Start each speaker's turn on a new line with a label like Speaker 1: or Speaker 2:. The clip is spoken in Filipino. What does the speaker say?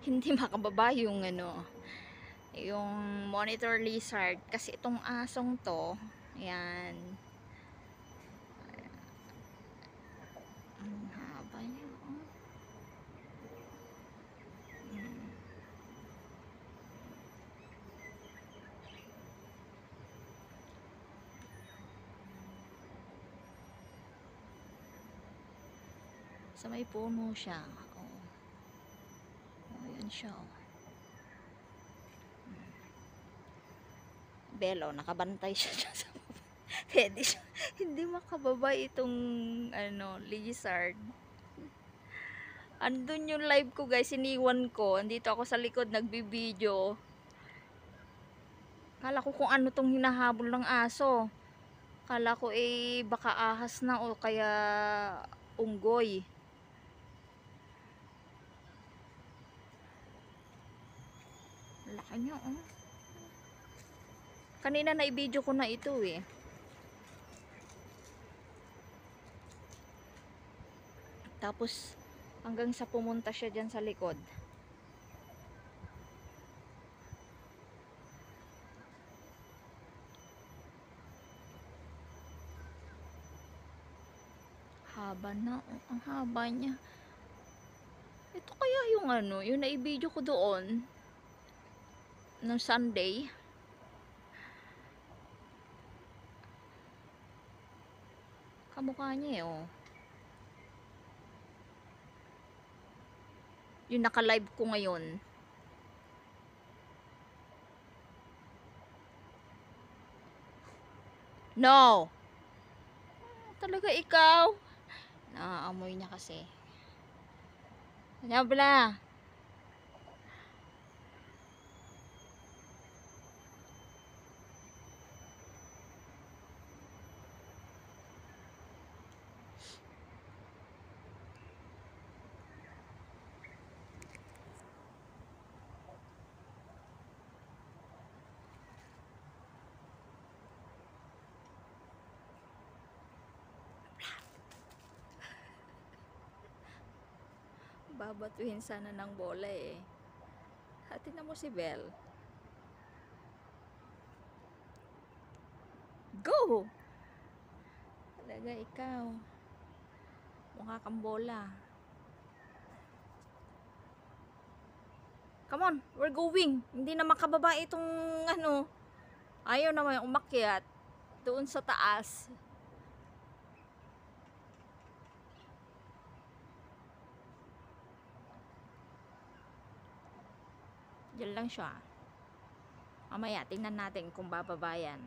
Speaker 1: hindi makababa yung yung monitor lizard kasi itong asong to, ayan, ang haba niya, oh. Mm. Sa may puno siya, oh. Oh, ayan siya, oh. Belo, nakabantay siya dyan sa pwede siya, hindi makababa itong lizard. Andun yung live ko guys, iniwan ko. Andito ako sa likod, nagbibideo. Kala ko kung ano tong hinahabol ng aso. Kala ko baka ahas na o kaya unggoy. Laki niya, oh. Kanina na i-video ko na ito eh. Tapos hanggang sa pumunta siya dyan sa likod. Haba na, oh. Ang haba niya. Ito kaya yung yung na-i-video ko doon nung Sunday. Kamukha niya eh, oh. Yung naka-live ko ngayon. No! Talaga ikaw? Naaamoy niya kasi. Nabla. Babatuhin sana ng bola eh. Hatin na mo si Belle. Go! Talaga ikaw. Mukha kang bola. Come on, we're going. Hindi na makababa itong Ayaw naman umakyat doon sa taas. Diyan lang siya. Mamaya tingnan natin kung bababa yan.